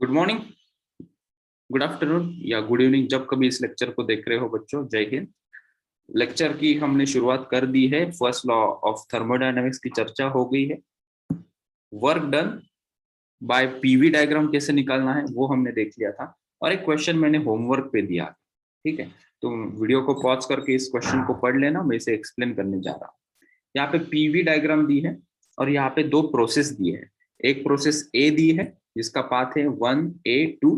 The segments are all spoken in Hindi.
गुड मॉर्निंग, गुड आफ्टरनून या गुड इवनिंग, जब कभी इस लेक्चर को देख रहे हो बच्चों। जय हिंद। लेक्चर की हमने शुरुआत कर दी है। फर्स्ट लॉ ऑफ थर्मोडायनेमिक्स की चर्चा हो गई है। Work done by PV diagram कैसे निकालना है वो हमने देख लिया था, और एक क्वेश्चन मैंने होमवर्क पे दिया। ठीक है, तो वीडियो को पॉज करके इस क्वेश्चन को पढ़ लेना, मैं इसे एक्सप्लेन करने जा रहा हूँ। यहाँ पे पीवी डायग्राम दी है और यहाँ पे दो प्रोसेस दिए हैं। एक प्रोसेस ए दी है जिसका पाथ है 1A2,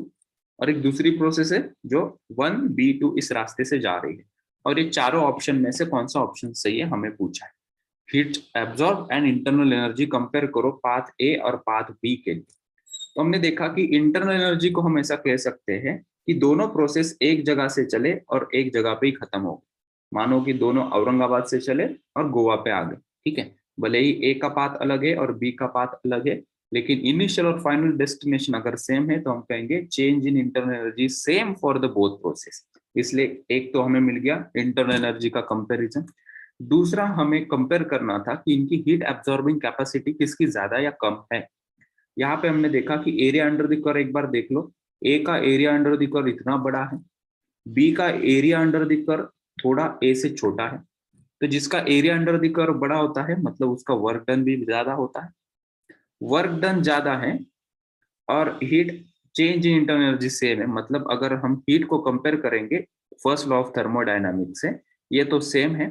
और एक दूसरी प्रोसेस है जो 1B2 इस रास्ते से जा रही है। और ये चारों ऑप्शन में से कौन सा ऑप्शन सही है हमें पूछा है। Heat absorb and internal energy compare करो पाथ ए और पाथ बी के लिए। तो हमने देखा कि इंटरनल एनर्जी को हम ऐसा कह सकते हैं कि दोनों प्रोसेस एक जगह से चले और एक जगह पे ही खत्म हो गए। मानो कि दोनों औरंगाबाद से चले और गोवा पे आ गए। ठीक है, भले ही ए का पाथ अलग है और बी का पाथ अलग है, लेकिन इनिशियल और फाइनल डेस्टिनेशन अगर सेम है तो हम कहेंगे change in internal energy same for the both process. इसलिए एक तो हमें मिल गया इंटरनल एनर्जी का कंपैरिजन। दूसरा हमें कंपेयर करना था कि इनकी हीट एब्जॉर्बिंग कैपेसिटी किसकी ज्यादा या कम है। यहाँ पे हमने देखा कि एरिया अंडर द कर्व एक बार देख लो। ए का एरिया अंडर द कर्व इतना बड़ा है, बी का एरिया अंडर द कर्व थोड़ा ए से छोटा है। तो जिसका एरिया अंडर द कर्व बड़ा होता है मतलब उसका वर्क डन भी ज्यादा होता है। वर्क डन ज्यादा है और heat change in internal energy same है, मतलब अगर हम हीट को कंपेयर करेंगे फर्स्ट लॉ ऑफ थर्मोडायनामिक्स से, ये तो सेम है।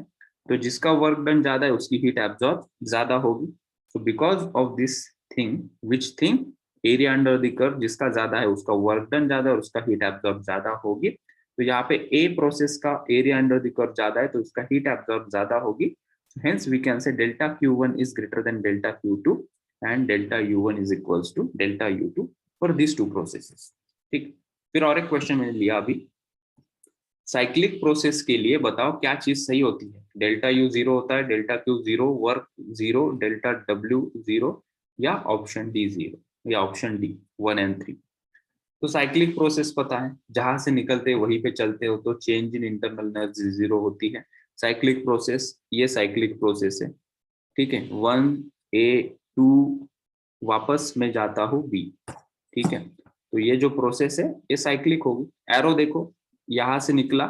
तो जिसका वर्क डन ज्यादा है उसकी हीट एब्जॉर्ब ज्यादा होगी। तो because of this thing, which thing, area under the curve जिसका ज्यादा है उसका वर्क डन ज्यादा है और उसका हीट एब्जॉर्ब ज्यादा होगी। तो यहाँ पे ए प्रोसेस का एरिया अंडर द कर्व ज्यादा है तो उसका हीट एब्जॉर्ब ज्यादा होगी। Hence we can say delta Q1 is greater than delta Q2 and delta U1 is equals to delta U2 for these two processes। ठीक, फिर और एक क्वेश्चन मैंने लिया अभी। साइक्लिक प्रोसेस के लिए बताओ क्या चीज सही होती है। डेल्टा यू जीरो होता है, delta Q zero, work zero, delta W zero, या ऑप्शन डी जीरो, या ऑप्शन डी 1 and 3। तो साइक्लिक प्रोसेस पता है, जहां से निकलते वहीं पे चलते हो तो change in internal energy zero होती है। साइक्लिक प्रोसेस, ये साइक्लिक प्रोसेस है। ठीक है, 1A2 वापस मैं जाता हूँ बी। ठीक है, तो ये जो प्रोसेस है ये साइक्लिक होगी। एरो देखो, यहां से निकला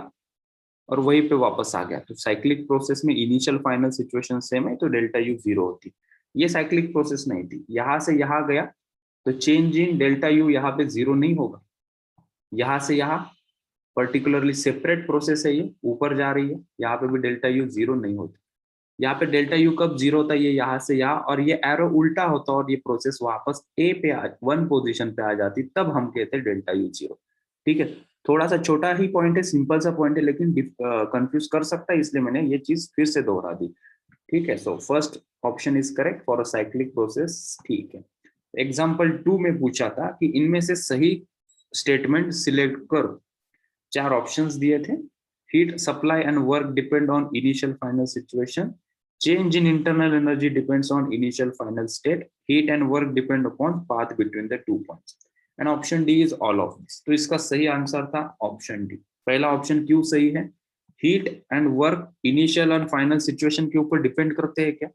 और वहीं पे वापस आ गया। तो साइक्लिक प्रोसेस में इनिशियल फाइनल सिचुएशन सेम है तो डेल्टा यू जीरो होती। ये साइक्लिक प्रोसेस नहीं थी, यहां से यहां गया तो चेंज इन डेल्टा यू यहाँ पे जीरो नहीं होगा। यहाँ से यहाँ पर्टिकुलरली सेपरेट प्रोसेस है, ये ऊपर जा रही है, यहाँ पे भी डेल्टा यू जीरो नहीं होता। यहाँ पे डेल्टा यू कब जीरो होता है, ये यहाँ से यहाँ, और ये एरो उल्टा होता और ये प्रोसेस वापस ए पे वन पोजीशन पे आ जाती, तब हम कहते हैं डेल्टा यू जीरो। ठीक है, थोड़ा सा छोटा ही पॉइंट है, सिंपल सा पॉइंट है, लेकिन कंफ्यूज कर सकता है, इसलिए मैंने ये चीज फिर से दोहरा दी। ठीक है, so first option is correct for a cyclic process. ठीक है, एग्जाम्पल 2 में पूछा था कि इनमें से सही स्टेटमेंट सिलेक्ट कर। चार ऑप्शंस दिए थे। Heat supply and work depend on initial final situation, change in internal energy depends on initial final state, heat and work depend upon path between the 2 points, and option D is all of this. तो इसका सही आंसर था ऑप्शन डी। पहला ऑप्शन क्यों सही है? हीट एंड वर्क इनिशियल और फाइनल सिचुएशन के ऊपर डिपेंड करते हैं क्या?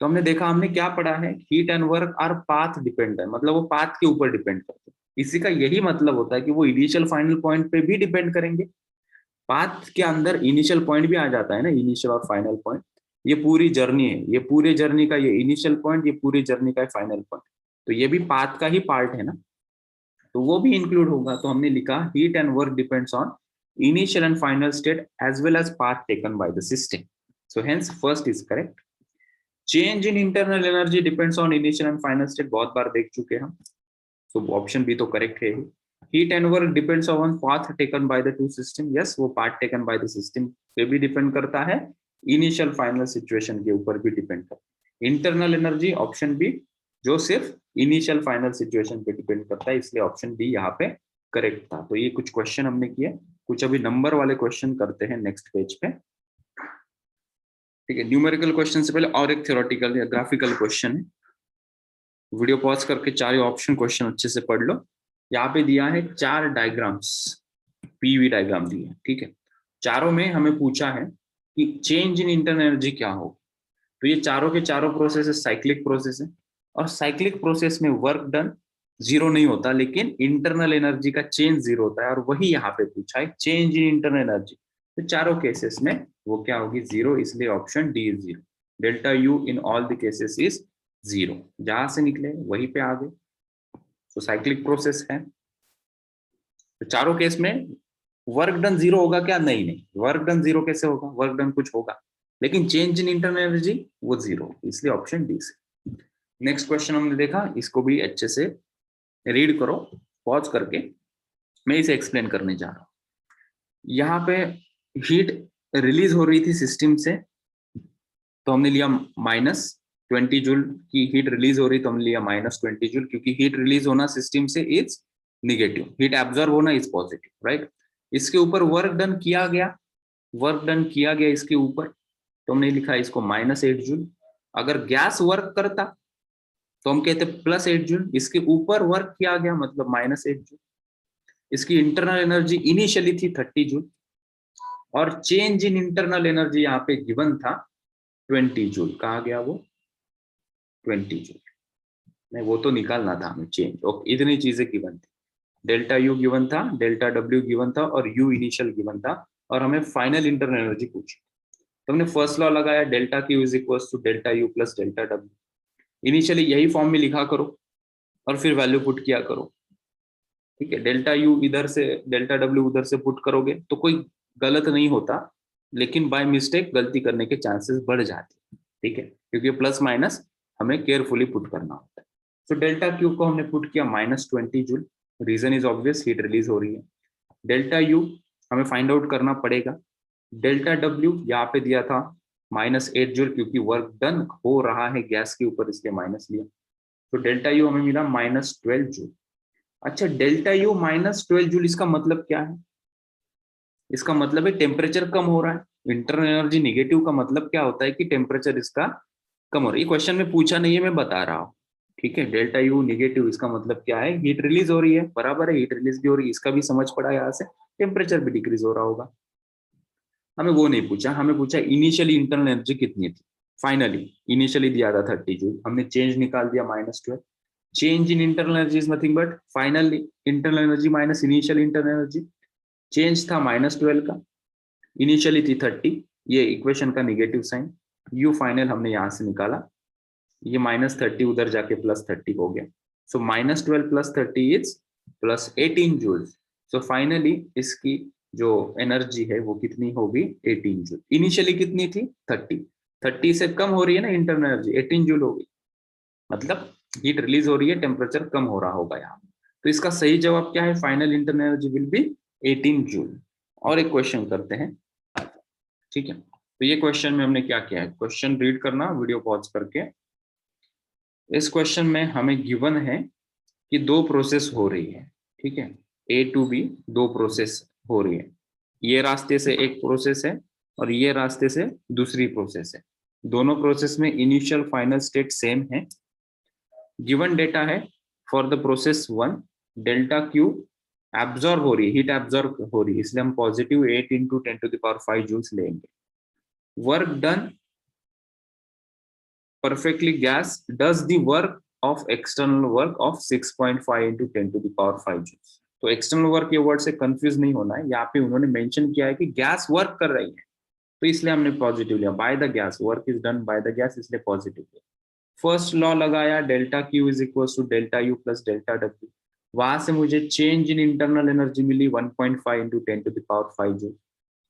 तो हमने देखा, हमने क्या पढ़ा है, heat and work our path depend है, मतलब वो पाथ के ऊपर डिपेंड करते हैं। इसी का यही मतलब होता है कि वो इनिशियल फाइनल पॉइंट पे भी डिपेंड करेंगे। पाथ के अंदर इनिशियल पॉइंट भी आ जाता है ना, इनिशियल और फाइनल पॉइंट। ये पूरी जर्नी है, ये पूरे जर्नी का ये इनिशियल पॉइंट, ये पूरी जर्नी का फाइनल पॉइंट, तो ये भी पाथ का ही पार्ट है ना, तो वो भी इंक्लूड होगा। तो हमने लिखा heat and work depends on initial and final state as well as path taken by the system. So hence first is correct. Change in internal energy depends on initial and final state बहुत बार देख चुके हैं हम, तो ऑप्शन बी तो करेक्ट है। Heat and work depends on path taken by the two system, yes वो path taken by the system पे भी डिपेंड करता है, इनिशियल फाइनल सिचुएशन के ऊपर भी डिपेंड करता है। इंटरनल एनर्जी ऑप्शन बी, जो सिर्फ इनिशियल फाइनल सिचुएशन पे डिपेंड करता है, इसलिए ऑप्शन डी यहाँ पे करेक्ट था। तो ये कुछ क्वेश्चन हमने किए, कुछ अभी नंबर वाले क्वेश्चन करते हैं नेक्स्ट पेज पे। ठीक है, न्यूमेरिकल क्वेश्चन से पहले और एक थ्योरेटिकल या ग्राफिकल क्वेश्चन है। वीडियो पॉज करके चारों ऑप्शन क्वेश्चन अच्छे से पढ़ लो। यहाँ पे दिया है 4 डायग्राम्स, पीवी डायग्राम दिए। ठीक है, चारों में हमें पूछा है कि चेंज इन इंटरनल एनर्जी क्या हो। तो ये चारों के चारों प्रोसेस साइक्लिक प्रोसेस है, और साइक्लिक प्रोसेस में वर्क डन जीरो नहीं होता, लेकिन इंटरनल एनर्जी का चेंज जीरो होता है, और वही यहाँ पे पूछा है, चेंज इन इंटरनल एनर्जी। तो चारों केसेस में वो क्या होगी, जीरो, इसलिए option D is zero. Delta you in all the cases is zero, जहां से निकले वहीं पे आ गए। तो साइक्लिक प्रोसेस है। तो चारों केस में वर्क डन जीरो होगा क्या, नहीं नहीं, वर्क डन जीरो कैसे होगा, वर्क डन कुछ होगा, लेकिन चेंज इन इंटरनल एनर्जी वो जीरो, इसलिए ऑप्शन डी से। नेक्स्ट क्वेश्चन हमने देखा, इसको भी अच्छे से रीड करो पॉज करके, मैं इसे एक्सप्लेन करने जा रहा हूँ। यहाँ पे हीट रिलीज हो रही थी सिस्टम से, तो हमने लिया -20 जूल की हीट रिलीज हो रही, तो हमने लिया -20 जूल, क्योंकि हीट रिलीज होना सिस्टम से इज निगेटिव, हीट एब्जॉर्ब होना इज पॉजिटिव, राइट। इसके ऊपर वर्क डन किया गया, वर्क डन किया गया इसके ऊपर, तो हमने लिखा इसको -8 जूल। अगर गैस वर्क करता तो हम कहते +8 जूल, इसके ऊपर वर्क किया गया मतलब -8 जूल। इसकी इंटरनल एनर्जी इनिशियली थी 30 जूल, और चेंज इन इंटरनल एनर्जी यहाँ पे गिवन था 20 जूल। कहा गया वो 20 जूल, नहीं वो तो निकालना था हमें चेंज, ओके, इतनी चीजें गिवन थी। डेल्टा यू गिवन था, डेल्टा डब्ल्यू गिवन था, और यू इनिशियल गिवन था, और हमें फाइनल इंटरनल एनर्जी पूछी। तो हमने फर्स्ट लॉ लगाया, delta Q is equal to delta U plus delta W. Initially यही फॉर्म में लिखा करो, और फिर वैल्यू पुट किया करो, ठीक है। डेल्टा यू इधर से, डेल्टा डब्ल्यू उधर से पुट करोगे तो कोई गलत नहीं होता, लेकिन बाय मिस्टेक गलती करने के चांसेस बढ़ जाते हैं, ठीक है, क्योंकि प्लस माइनस हमें केयरफुली पुट करना होता है। तो डेल्टा क्यू को हमने पुट किया -20 joule, reason is obvious, heat release हो रही है। डेल्टा यू हमें फाइंड आउट करना पड़ेगा। डेल्टा डब्ल्यू यहाँ पे दिया था -8 जूल, क्योंकि वर्क डन हो रहा है गैस के ऊपर, इसलिए माइनस लिया। तो डेल्टा यू हमें मिला -12 जूल। अच्छा, डेल्टा यू -12 जूल, इसका मतलब क्या है, इसका मतलब है टेम्परेचर कम हो रहा है। इंटरनल एनर्जी निगेटिव का मतलब क्या होता है कि टेम्परेचर इसका कम हो रहा है। ये क्वेश्चन में पूछा नहीं है, मैं बता रहा हूँ, ठीक है। डेल्टा यू निगेटिव, इसका मतलब क्या है, हीट रिलीज हो रही है, बराबर है, हीट रिलीज भी हो रही है, इसका भी समझ पड़ा यहाँ से, टेम्परेचर भी डिक्रीज हो रहा होगा। हमें वो नहीं पूछा, हमें पूछा इनिशियली इंटरनल एनर्जी कितनी थी। फाइनली इनिशियली दिया था 30 जूल, हमने चेंज निकाल दिया -12। Change in internal energy is nothing but final internal energy minus initial internal energy. Change था -12 का, इनिशियली थी 30, ये इक्वेशन का निगेटिव साइन। यू फाइनल हमने यहाँ से निकाला, ये -30 उधर जाके +30 हो गया। सो -12 + 30 इज +18 जूल। सो फाइनली इसकी जो एनर्जी है वो कितनी होगी, 18 जूल। इनिशियली कितनी थी, 30, 30 से कम हो रही है ना इंटरनल एनर्जी, 18 जूल होगी, मतलब हीट रिलीज हो रही है, टेम्परेचर कम हो रहा होगा यहाँ। तो इसका सही जवाब क्या है, final internal energy will be 18 joule. और एक क्वेश्चन करते हैं, ठीक है। तो ये क्वेश्चन में हमने क्या किया है, क्वेश्चन रीड करना वीडियो पॉज करके। इस क्वेश्चन में हमें गिवन है कि दो प्रोसेस हो रही है, ठीक है, ए टू बी, दो प्रोसेस हो रही है। ये रास्ते से एक प्रोसेस है, और ये रास्ते से दूसरी प्रोसेस है। दोनों प्रोसेस में इनिशियल फाइनल स्टेट सेम है। गिवन डेटा है for the process 1, delta Q absorb हो रही है, हीट एब्जॉर्ब हो रही है, इसलिए हम पॉजिटिव 8 × 10⁵ जूल्स लेंगे। Work done perfectly gas does the work of external work of 6.5 × 10⁵ joules। तो एक्सटर्नल वर्क ये वर्ड से कंफ्यूज नहीं होना है, यहाँ पे उन्होंने मेंशन किया है कि गैस वर्क कर रही है, तो इसलिए हमने पॉजिटिव लिया। By the gas, work is done by the gas, इसलिए पॉजिटिव लिया। फर्स्ट लॉ लगाया, delta Q is equal to delta U plus delta W. वहां से मुझे चेंज इन इंटरनल एनर्जी मिली 1.5 × 10⁵ जूल।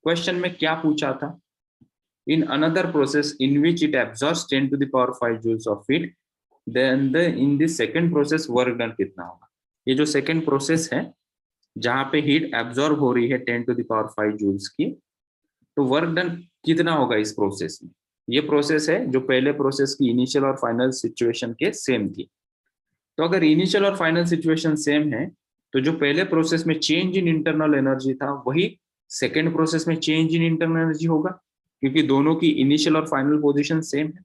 क्वेश्चन में क्या पूछा था, in another process in which it absorbs 10⁵ joules of heat, then in the second process work done कितना होगा। ये जो सेकंड प्रोसेस है जहां पे हीट एब्जॉर्ब हो रही है 10⁵ जूल्स की, तो वर्क डन कितना होगा इस प्रोसेस में। ये प्रोसेस है जो पहले प्रोसेस की इनिशियल और फाइनल सिचुएशन के सेम थी। तो अगर इनिशियल और फाइनल सिचुएशन सेम है, तो जो पहले प्रोसेस में चेंज इन इंटरनल एनर्जी था वही सेकेंड प्रोसेस में चेंज इन इंटरनल एनर्जी होगा, क्योंकि दोनों की इनिशियल और फाइनल पोजीशन सेम है।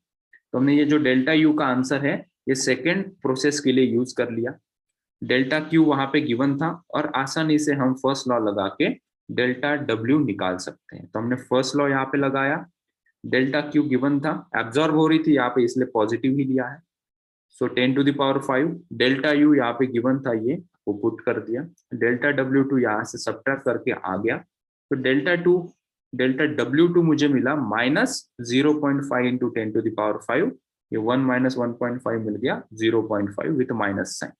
तो हमने ये जो डेल्टा यू का आंसर है ये सेकेंड प्रोसेस के लिए यूज कर लिया। डेल्टा क्यू वहां पे गिवन था, और आसानी से हम फर्स्ट लॉ लगा के डेल्टा डब्ल्यू निकाल सकते हैं। तो हमने फर्स्ट लॉ यहाँ पे लगाया, डेल्टा क्यू गिवन था, एब्जॉर्ब हो रही थी यहाँ पे, इसलिए पॉजिटिव ही लिया है। सो 10⁵ डेल्टा यू यहाँ पे गिवन था, ये वो पुट कर दिया, डेल्टा W2 यहाँ से सब्ट्रैक्ट करके आ गया, तो डेल्टा W2 मुझे मिला -0.5 इंटू 10⁵, ये 1 - 1.5 मिल गया 0.5 with minus sign.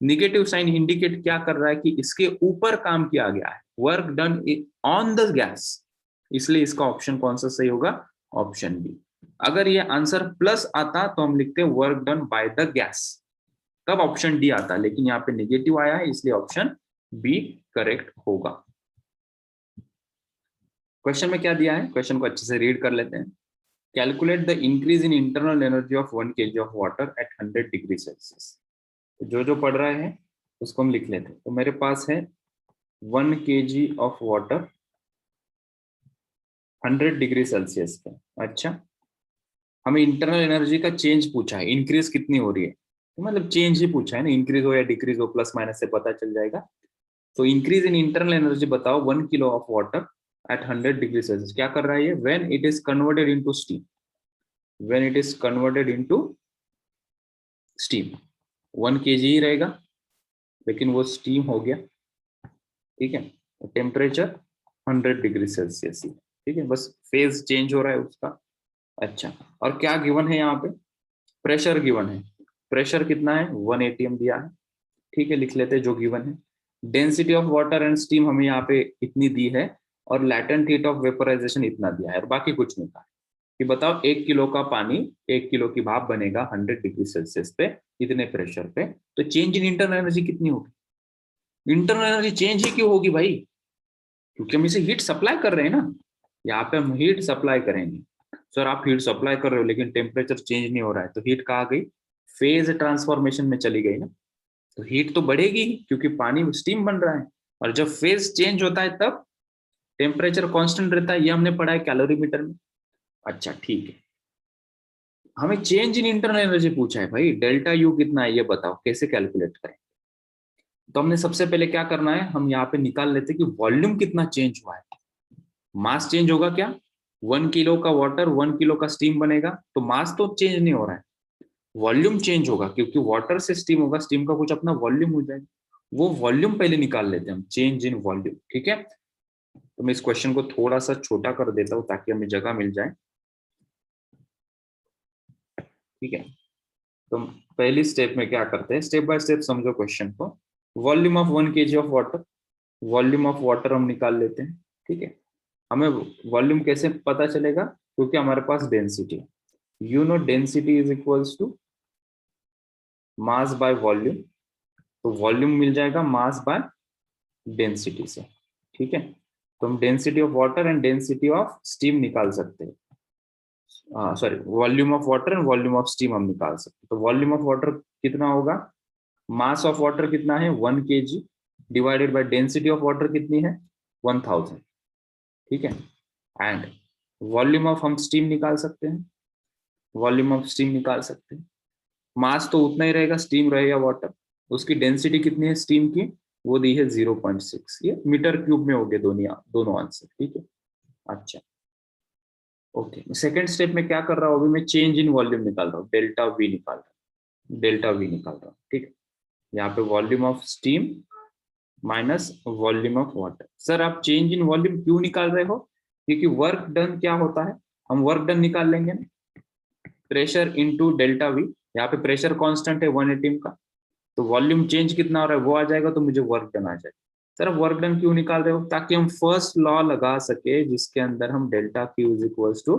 Negative sign indicate क्या कर रहा है कि इसके ऊपर काम किया गया है, work done on the gas, इसलिए इसका ऑप्शन कौन सा सही होगा, ऑप्शन बी। अगर ये आंसर प्लस आता तो हम लिखते work done by the gas, तब ऑप्शन डी आता, लेकिन यहाँ पे नेगेटिव आया है इसलिए ऑप्शन बी करेक्ट होगा। क्वेश्चन में क्या दिया है, क्वेश्चन को अच्छे से रीड कर लेते हैं। Calculate the increase in internal energy of 1 kg of water at 100 degree Celsius. जो पढ़ रहे हैं उसको हम लिख लेते हैं। तो मेरे पास है 1 kg of water 100 degree Celsius पे। अच्छा, हमें इंटरनल एनर्जी का चेंज पूछा है, इंक्रीज कितनी हो रही है, तो मतलब चेंज ही पूछा है ना, इंक्रीज हो या डिक्रीज हो, प्लस माइनस से पता चल जाएगा। तो इंक्रीज इन इंटरनल एनर्जी बताओ 1 kilo of water at 100 degree Celsius, क्या कर रहा है ये, when it is converted into steam, when it is converted into steam 1 kg ही रहेगा, लेकिन वो स्टीम हो गया, ठीक है, टेम्परेचर 100 डिग्री सेल्सियस, ठीक है, बस फेज चेंज हो रहा है उसका। अच्छा, और क्या गिवन है यहाँ पे, प्रेशर गिवन है, प्रेशर कितना है 1 atm दिया है, ठीक है, लिख लेते हैं जो गिवन है। Density of water and steam हमें यहाँ पे इतनी दी है, और लैटेंट हीट ऑफ वेपोराइजेशन इतना दिया है, और बाकी कुछ नहीं कहा कि बताओ 1 किलो का पानी 1 किलो की भाप बनेगा 100 डिग्री सेल्सियस पे इतने प्रेशर पे, तो चेंज इन इंटरनल एनर्जी कितनी होगी, इंटरनल एनर्जी चेंज ही क्यों होगी भाई, क्योंकि हम इसे हीट सप्लाई कर रहे हैं ना, यहाँ पे हम हीट सप्लाई करेंगे। सर आप हीट सप्लाई कर रहे हो लेकिन टेम्परेचर चेंज नहीं हो रहा है, तो हीट कहाँ गई, फेज ट्रांसफॉर्मेशन में चली गई ना, तो हीट तो बढ़ेगी ही क्योंकि पानी स्टीम बन रहा है, और जब फेज चेंज होता है तब टेम्परेचर कांस्टेंट रहता है, ये हमने पढ़ा है कैलोरीमीटर में। अच्छा ठीक है, हमें चेंज इन इंटरनल एनर्जी पूछा है भाई, डेल्टा यू कितना है ये बताओ, कैसे कैलकुलेट करें। तो हमने सबसे पहले क्या करना है, हम यहाँ पे निकाल लेते कि वॉल्यूम कितना चेंज हुआ है। मास चेंज होगा क्या, 1 किलो का वाटर 1 किलो का स्टीम बनेगा, तो मास तो चेंज नहीं हो रहा है, वॉल्यूम चेंज होगा, क्योंकि वाटर से स्टीम होगा, स्टीम का कुछ अपना वॉल्यूम हो जाएगा, वो वॉल्यूम पहले निकाल लेते हैं हम, चेंज इन वॉल्यूम, ठीक है। तो मैं इस क्वेश्चन को थोड़ा सा छोटा कर देता हूँ ताकि हमें जगह मिल जाए, ठीक है। तो पहली स्टेप में क्या करते हैं, स्टेप बाय स्टेप समझो क्वेश्चन को। Volume of 1 kg of water, volume of water हम निकाल लेते हैं, ठीक है। हमें वॉल्यूम कैसे पता चलेगा, क्योंकि हमारे पास डेंसिटी है, you know density is equals to mass by volume, तो वॉल्यूम मिल जाएगा मास बाय डेंसिटी से, ठीक है। तो हम density of water and density of steam निकाल सकते हैं, sorry volume of water and volume of steam हम निकाल सकते हैं। तो वॉल्यूम ऑफ वाटर कितना होगा, मास ऑफ वाटर कितना है 1 kg divided by density of water कितनी है 1000, ठीक है। एंड वॉल्यूम ऑफ हम स्टीम निकाल सकते हैं, वॉल्यूम ऑफ स्टीम निकाल सकते हैं, मास तो उतना ही रहेगा, स्टीम रहेगा वाटर, उसकी डेंसिटी कितनी है स्टीम की, वो दी है 0.6, ये मीटर क्यूब में हो गए दोनों आंसर, ठीक है। अच्छा ओके, सेकेंड स्टेप में क्या कर रहा हूँ, अभी मैं चेंज इन वॉल्यूम निकाल रहा हूँ, डेल्टा वी निकाल रहा हूँ, डेल्टा वी निकाल रहा हूँ, ठीक है। यहाँ पे volume of steam minus volume of water. Sir आप चेंज इन वॉल्यूम क्यों निकाल रहे हो, क्योंकि वर्क डन क्या होता है, हम वर्क डन निकाल लेंगे ना, प्रेशर इनटू डेल्टा वी, यहाँ पे प्रेशर कांस्टेंट है 1 atm का, तो वॉल्यूम चेंज कितना हो रहा है वो आ जाएगा, तो मुझे वर्क डन आ जाएगा। सर वर्क डन क्यों निकाल रहे हो, ताकि हम फर्स्ट लॉ लगा सके जिसके अंदर हम delta Q is equals to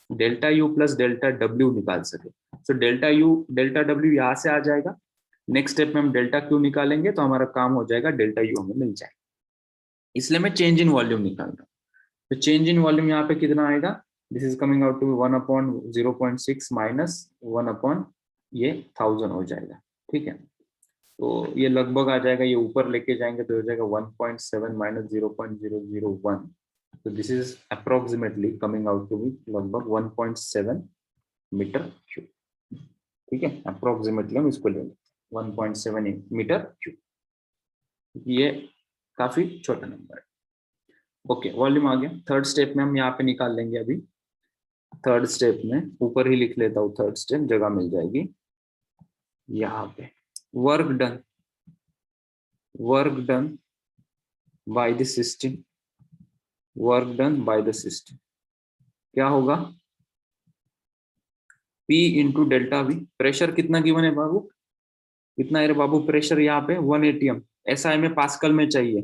delta U plus delta W निकाल सके। So delta U delta W यहाँ से आ जाएगा, नेक्स्ट स्टेप में हम डेल्टा क्यू निकालेंगे तो हमारा काम हो जाएगा, डेल्टा यू हमें मिल जाएगा, इसलिए मैं चेंज इन वॉल्यूम निकाल रहा हूँ। तो चेंज इन वॉल्यूम यहाँ पे कितना आएगा, this is coming out to 1/0.6 minus 1/ ये 1000 हो जाएगा, ठीक है। तो ये लगभग आ जाएगा, ये ऊपर लेके जाएंगे तो हो जाएगा 1.7 माइनस 0.001, तो this is approximately coming out to be लगभग 1.7 मीटर क्यूब, ठीक है। अप्रोक्सीमेटली हम इसको ले लें 1.7 मीटर क्यूब, ये काफी छोटा नंबर है। ओके वॉल्यूम आ गया, थर्ड स्टेप में हम यहाँ पे निकाल लेंगे, अभी थर्ड स्टेप में ऊपर ही लिख लेता हूँ, थर्ड स्टेप जगह मिल जाएगी, यहाँ पे work done by the system, work done by the system क्या होगा, P into delta we. Pressure कितना गिवन है बाबू, कितना है रे बाबू प्रेशर यहाँ पे 1 atm, ऐसा हमें पास्कल में चाहिए,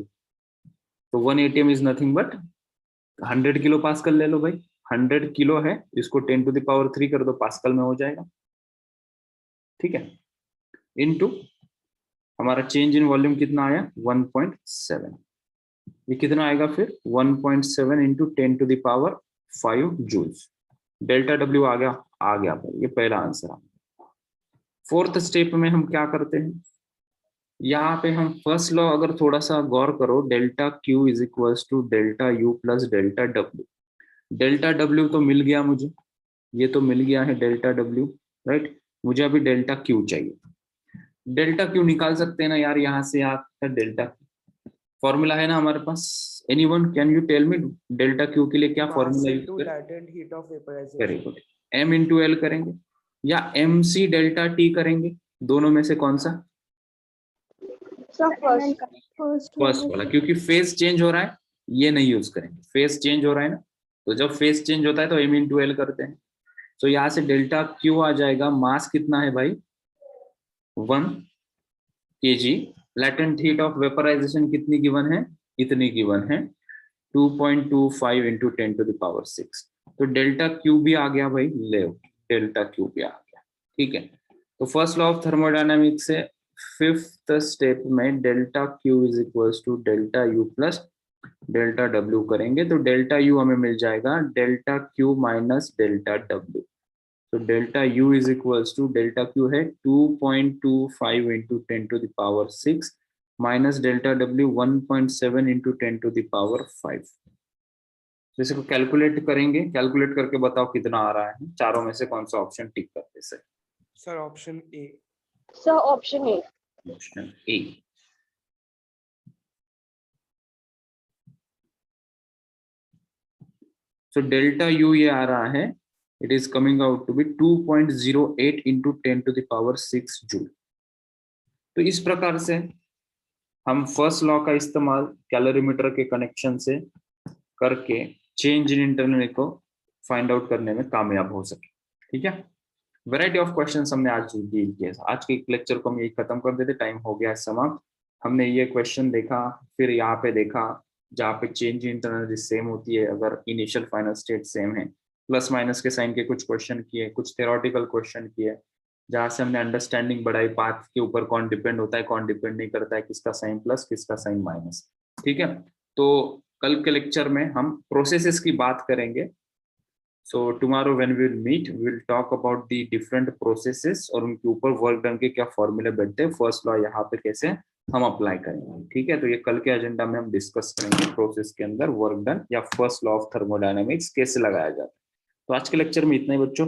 तो 1 atm is nothing but 100 kilo pascal ले लो भाई, 100 किलो है, इसको 10⁻³ कर दो, पास्कल में हो जाएगा, ठीक है। इनटू हमारा चेंज इन वॉल्यूम कितना आया 1.7, ये कितना आएगा फिर 1.7 इंटू 10⁵ जूल्स। डेल्टा डब्ल्यू आ गया भाई, ये पहला आंसर आ। फोर्थ स्टेप में हम क्या करते हैं, यहाँ पे हम फर्स्ट लॉ अगर थोड़ा सा गौर करो, delta Q is equals to delta U plus delta W. Delta W तो मिल गया मुझे, ये तो मिल गया है डेल्टा डब्ल्यू, राइट। मुझे अभी डेल्टा क्यू चाहिए, डेल्टा क्यू निकाल सकते हैं ना यार, यहाँ से आता डेल्टा फॉर्मूला है ना हमारे पास। Anyone can you tell me delta Q के लिए क्या फॉर्मूला यूज करें? Very good, m into L करेंगे या mc डेल्टा टी करेंगे, दोनों में से कौन सा? फर्स्ट वाला, क्योंकि फेज चेंज हो रहा है, ये नहीं यूज करेंगे, फेज चेंज हो रहा है ना, तो जब फेज चेंज होता है तो m इंटू एल करते हैं। तो यहाँ से डेल्टा क्यू आ जाएगा, मास कितना है भाई 1 kg, latent heat of vaporisation कितनी गिवन है, इतनी गिवन है 2.25 इंटू 10⁻⁶। तो डेल्टा क्यू भी आ गया भाई, ले डेल्टा क्यू भी आ गया, ठीक है। तो फर्स्ट लॉ ऑफ थर्मोडायनामिक्स से फिफ्थ स्टेप में delta Q is equals to delta U plus delta W करेंगे, तो डेल्टा यू हमें मिल जाएगा delta Q minus delta W. तो delta U is equals to, delta Q है 2.25 into 10⁻⁶ minus delta W 1.7 into 10⁵। तो इसको कैलकुलेट करेंगे, कैलकुलेट करके बताओ कितना आ रहा है, चारों में से कौन सा ऑप्शन टिक करते sir? Sir option A. Sir option A. Option A. So delta U ये आ रहा है, it is coming out to be 2.08 into 10⁶ joule. तो इस प्रकार से हम फर्स्ट लॉ का इस्तेमाल कैलोरीमीटर के कनेक्शन से करके चेंज इन इंटरनल को फाइंड आउट करने में कामयाब हो सके, ठीक है। वैरायटी ऑफ क्वेश्चंस हमने आज डील किए, आज के लेक्चर को हम यही खत्म कर देते, टाइम हो गया समाप्त। हमने ये क्वेश्चन देखा, फिर यहाँ पे देखा जहाँ पे चेंज इन इंटरनल सेम होती है अगर इनिशियल फाइनल स्टेट सेम है, प्लस माइनस के साइन के कुछ क्वेश्चन किए, कुछ थ्योरेटिकल क्वेश्चन किए, जहाँ से हमने अंडरस्टैंडिंग बढ़ाई पाथ के ऊपर कौन डिपेंड होता है कौन डिपेंड नहीं करता है, किसका साइन प्लस किसका साइन माइनस, ठीक है। तो कल के लेक्चर में हम प्रोसेसेस की बात करेंगे। So tomorrow when we will meet, we will talk about the different processes और उनके ऊपर वर्क डन के क्या फॉर्मूले बैठते हैं, फर्स्ट लॉ यहाँ पे कैसे हम अप्लाई करेंगे, ठीक है। तो ये कल के एजेंडा में हम डिस्कस करेंगे, प्रोसेस के अंदर वर्क डन या फर्स्ट लॉ ऑफ थर्मोडायनामिक्स कैसे लगाया जाता है। तो आज के लेक्चर में इतना ही बच्चों।